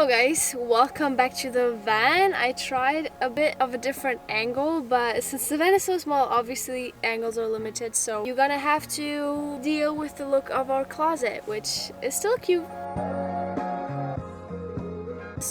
Hello guys, welcome back to the van. I tried a bit of a different angle, but since the van is so small, obviously angles are limited, so you're gonna have to deal with the look of our closet, which is still cute.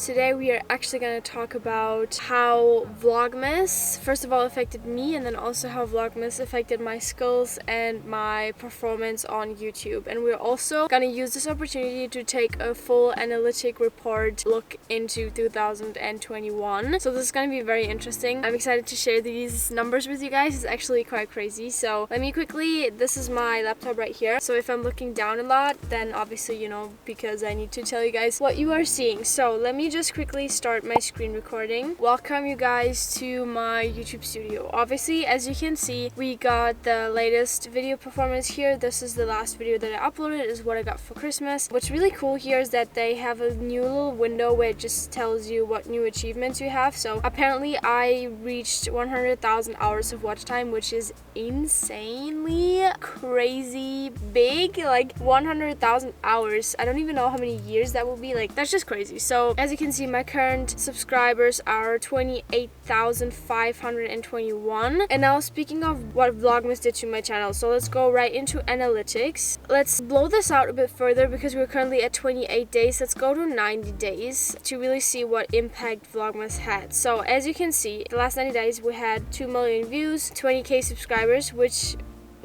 Today we are actually going to talk about how Vlogmas first of all affected me, and then also how Vlogmas affected my skills and my performance on YouTube. And we're also going to use this opportunity to take a full analytic report look into 2021. So this is going to be very interesting. I'm excited to share these numbers with you guys. It's actually quite crazy. So let me quickly, this is my laptop right here. So if I'm looking down a lot, then obviously, you know, because I need to tell you guys what you are seeing. So let me just quickly start my screen recording. Welcome you guys to my YouTube studio. Obviously, as you can see, we got the latest video performance here. This is the last video that I uploaded. Is what I got for Christmas. What's really cool here is that they have a new little window where it just tells you what new achievements you have. So apparently I reached 100,000 hours of watch time, which is insanely crazy big. Like 100,000 hours. I don't even know how many years that will be. Like, that's just crazy. So as you can see, my current subscribers are 28,521. And now speaking of what Vlogmas did to my channel, so let's go right into analytics. Let's blow this out a bit further because we're currently at 28 days. Let's go to 90 days to really see what impact Vlogmas had. So as you can see, the last 90 days we had 2 million views, 20k subscribers, which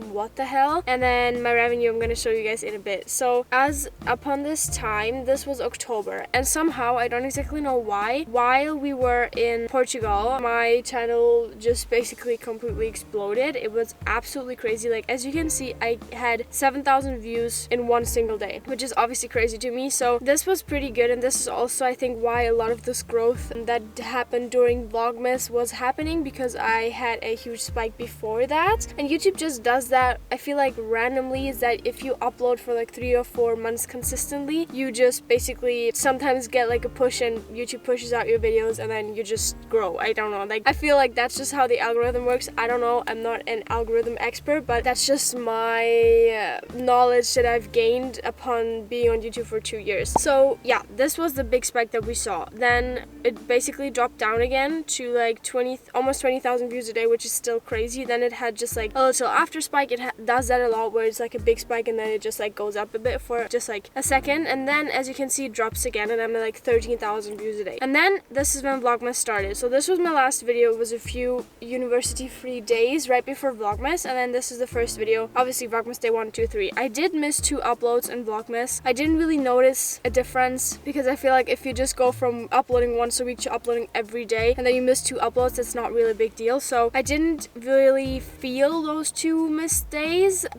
what the hell, and then my revenue I'm going to show you guys in a bit. So as upon this time, this was October, and somehow I don't exactly know why, while we were in Portugal, my channel just basically completely exploded. It was absolutely crazy. Like, as you can see, I had 7,000 views in one single day, which is obviously crazy to me. So this was pretty good, and this is also I think why a lot of this growth that happened during Vlogmas was happening, because I had a huge spike before that. And YouTube just does that, I feel like, randomly. Is that if you upload for like 3 or 4 months consistently, you just basically sometimes get like a push and YouTube pushes out your videos and then you just grow. I don't know, like I feel like that's just how the algorithm works. I don't know, I'm not an algorithm expert, but that's just my knowledge that I've gained upon being on YouTube for 2 years. So yeah, this was the big spike that we saw. Then it basically dropped down again to like almost 20,000 views a day, which is still crazy. Then it had just like a little after spike. It does that a lot, where it's like a big spike and then it just like goes up a bit for just like a second, and then as you can see it drops again, and I'm at like 13,000 views a day. And then this is when Vlogmas started. So this was my last video. It was a few university free days right before Vlogmas, and then this is the first video, obviously Vlogmas day 1, 2, 3. I did miss 2 uploads in Vlogmas. I didn't really notice a difference, because I feel like if you just go from uploading once a week to uploading every day and then you miss 2 uploads, that's not really a big deal. So I didn't really feel those 2 missed days.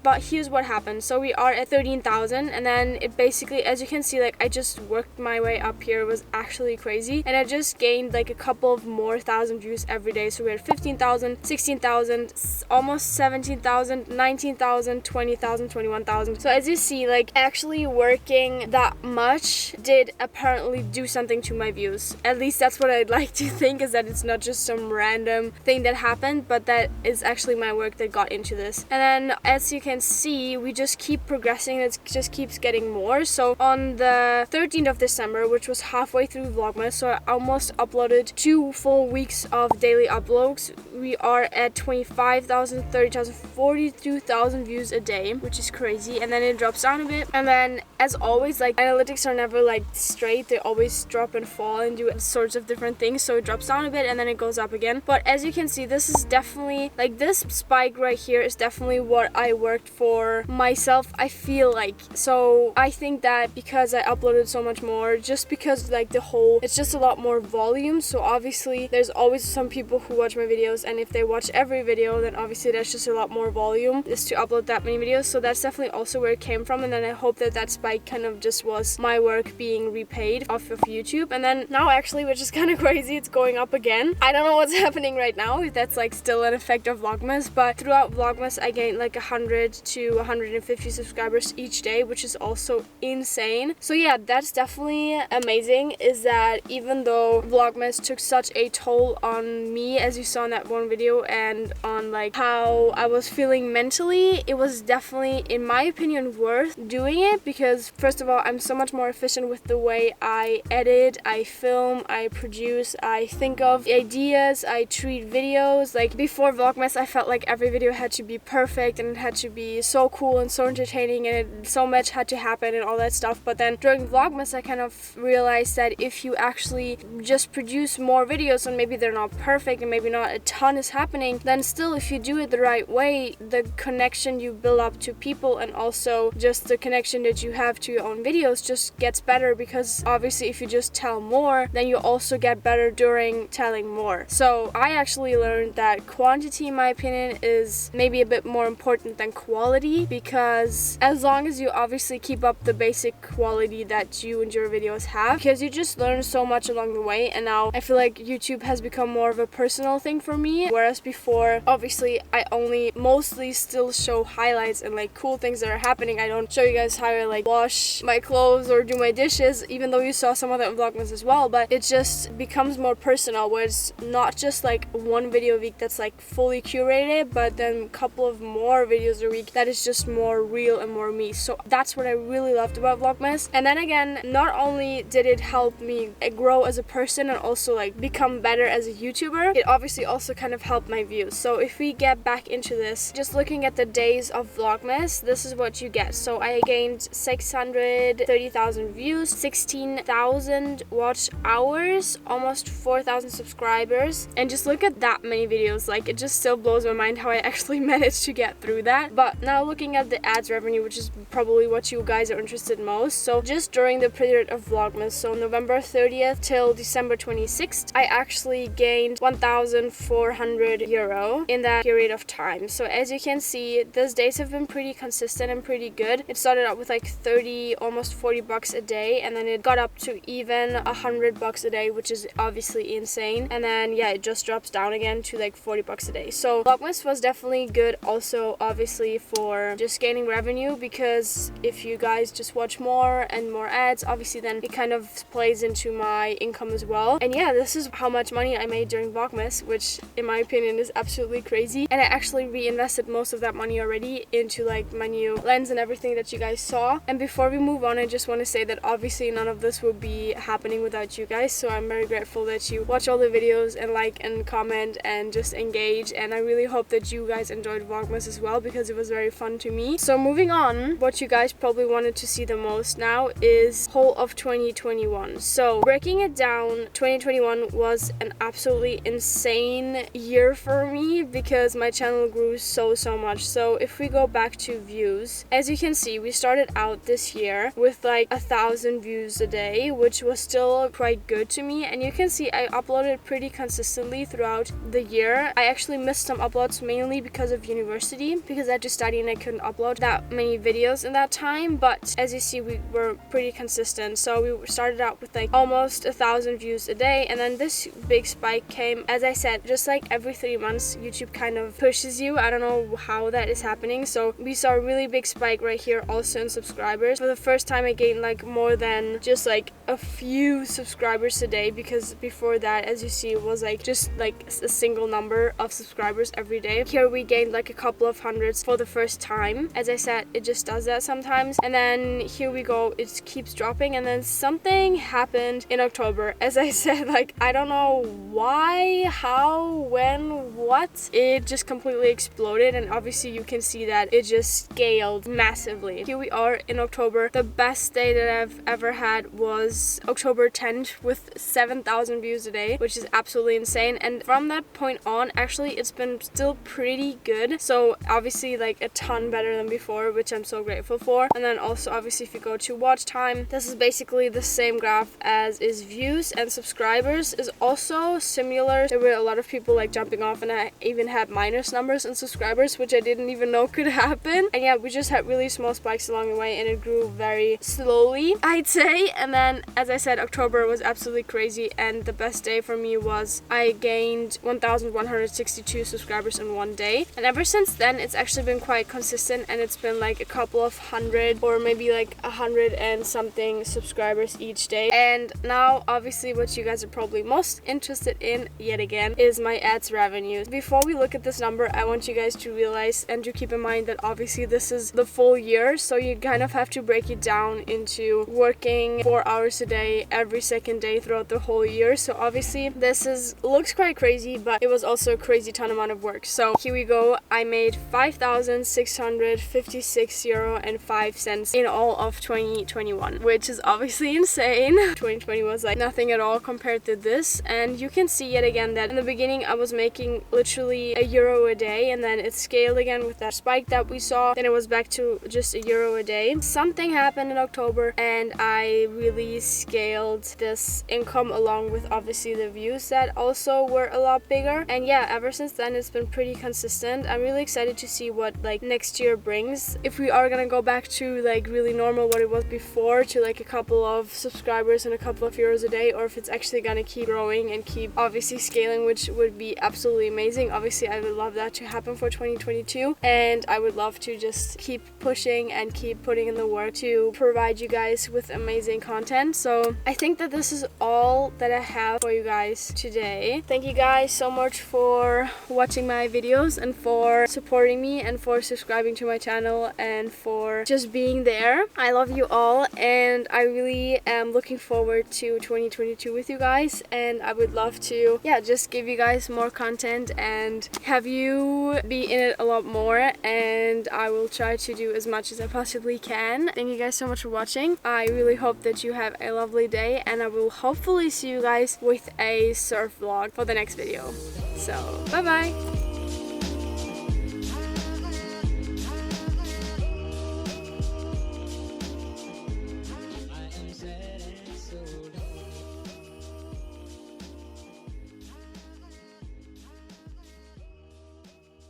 But here's what happened. So we are at 13,000, and then it basically, as you can see, like I just worked my way up here. It was actually crazy, and I just gained like a couple of more thousand views every day. So we're at 15,000, 16,000, almost 17,000, 19,000, 20,000, 21,000. So as you see, like actually working that much did apparently do something to my views. At least that's what I'd like to think, is that it's not just some random thing that happened, but that is actually my work that got into this. And then as you can see, we just keep progressing. It just keeps getting more. So on the 13th of December, which was halfway through Vlogmas, so I almost uploaded 2 full weeks of daily uploads, we are at 25,000, 30,000, 42,000 views a day, which is crazy. And then it drops down a bit, and then as always, like analytics are never like straight. They always drop and fall and do sorts of different things. So it drops down a bit and then it goes up again. But as you can see, this is definitely like this spike right here is definitely what I worked for myself, I feel like. So I think that because I uploaded so much more, just because like it's just a lot more volume. So obviously there's always some people who watch my videos, and if they watch every video, then obviously that's just a lot more volume just to upload that many videos. So that's definitely also where it came from. And then I hope that that spike kind of just was my work being repaid off of YouTube. And then now actually, which is kind of crazy, it's going up again. I don't know what's happening right now, if that's like still an effect of Vlogmas, but throughout Vlogmas I I gained like 100 to 150 subscribers each day, which is also insane. So yeah, that's definitely amazing, is that even though Vlogmas took such a toll on me, as you saw in that one video, and on like how I was feeling mentally, it was definitely, in my opinion, worth doing it, because first of all, I'm so much more efficient with the way I edit, I film, I produce, I think of ideas, I treat videos. Like before Vlogmas, I felt like every video had to be perfect and it had to be so cool and so entertaining and so much had to happen and all that stuff. But then during Vlogmas, I kind of realized that if you actually just produce more videos, and maybe they're not perfect and maybe not a ton is happening, then still, if you do it the right way, the connection you build up to people and also just the connection that you have to your own videos just gets better, because obviously if you just tell more, then you also get better during telling more. So I actually learned that quantity, in my opinion, is maybe a bit more important than quality, because as long as you obviously keep up the basic quality that you and your videos have, because you just learn so much along the way. And now I feel like YouTube has become more of a personal thing for me, whereas before, obviously, I only mostly still show highlights and like cool things that are happening. I don't show you guys how I like wash my clothes or do my dishes, even though you saw some of that in Vlogmas as well. But it just becomes more personal, where it's not just like one video a week that's like fully curated, but then a couple of more videos a week that is just more real and more me. So that's what I really loved about Vlogmas. And then again, not only did it help me grow as a person and also like become better as a YouTuber, it obviously also kind of helped my views. So if we get back into this, just looking at the days of Vlogmas, this is what you get. So I gained 630,000 views, 16,000 watch hours, almost 4,000 subscribers, and just look at that many videos. Like, it just still blows my mind how I actually managed to get through that. But now looking at the ads revenue, which is probably what you guys are interested most. So just during the period of Vlogmas, so November 30th till December 26th, I actually gained 1,400 euro in that period of time. So as you can see, those days have been pretty consistent and pretty good. It started out with like 30, almost 40 bucks a day, and then it got up to even 100 bucks a day, which is obviously insane. And then yeah, it just drops down again to like 40 bucks a day. So Vlogmas was definitely good also, obviously, for just gaining revenue, because if you guys just watch more and more ads, obviously then it kind of plays into my income as well. And yeah, this is how much money I made during Vlogmas, which in my opinion is absolutely crazy. And I actually reinvested most of that money already into like my new lens and everything that you guys saw. And before we move on, I just want to say that obviously none of this would be happening without you guys. So I'm very grateful that you watch all the videos and like and comment and just engage. And I really hope that you guys enjoyed Vlogmas as well, because it was very fun to me. So moving on, what you guys probably wanted to see the most now is whole of 2021. So breaking it down, 2021 was an absolutely insane year for me, because my channel grew so much. So if we go back to views, as you can see, we started out this year with like 1,000 views a day, which was still quite good to me. And you can see I uploaded pretty consistently throughout the year. I actually missed some uploads mainly because of university, because I had to study and I couldn't upload that many videos in that time. But as you see, we were pretty consistent. So we started out with like almost 1,000 views a day, and then this big spike came, as I said, just like every 3 months YouTube kind of pushes you. I don't know how that is happening. So we saw a really big spike right here also in subscribers. For the first time I gained like more than just like a few subscribers a day, because before that, as you see, it was like just like a single number of subscribers every day. Here we gained like a couple of hundreds for the first time. As I said, it just does that sometimes. And then here we go, it keeps dropping, and then something happened in October. As I said, like, I don't know why, how, when, what, it just completely exploded. And obviously you can see that it just scaled massively. Here we are in October. The best day that I've ever had was October 10th with 7,000 views a day, which is absolutely insane. And from that point on, actually, it's been still pretty good. So obviously like a ton better than before, which I'm so grateful for. And then also obviously if you go to watch time, this is basically the same graph as is views, and subscribers is also similar. There were a lot of people like jumping off, and I even had minus numbers in subscribers, which I didn't even know could happen. And yeah, we just had really small spikes along the way, and it grew very slowly, I'd say. And then, as I said, October was absolutely crazy, and the best day for me was I gained 1,162 subscribers in one day. And ever since since then it's actually been quite consistent, and it's been like a couple of hundred or maybe like 100 and something subscribers each day. And now obviously what you guys are probably most interested in yet again is my ads revenue. Before we look at this number, I want you guys to realize and to keep in mind that obviously this is the full year, so you kind of have to break it down into working 4 hours a day every second day throughout the whole year. So obviously this looks quite crazy, but it was also a crazy ton amount of work. So here we go. I made 5,656 euro and 5 cents in all of 2021, which is obviously insane. 2020 was like nothing at all compared to this, and you can see yet again that in the beginning I was making literally €1 a day, and then it scaled again with that spike that we saw. Then it was back to just €1 a day. Something happened in October and I really scaled this income along with obviously the views that also were a lot bigger. And yeah, ever since then it's been pretty consistent. I'm really excited to see what like next year brings. If we are gonna go back to like really normal what it was before, to like a couple of subscribers and a couple of euros a day, or if it's actually gonna keep growing and keep obviously scaling, which would be absolutely amazing. Obviously I would love that to happen for 2022, and I would love to just keep pushing and keep putting in the work to provide you guys with amazing content. So I think that this is all that I have for you guys today. Thank you guys so much for watching my videos and for supporting me and for subscribing to my channel and for just being there. I love you all, and I really am looking forward to 2022 with you guys, and I would love to just give you guys more content and have you be in it a lot more, and I will try to do as much as I possibly can. Thank you guys so much for watching. I really hope that you have a lovely day, and I will hopefully see you guys with a surf vlog for the next video. So bye bye.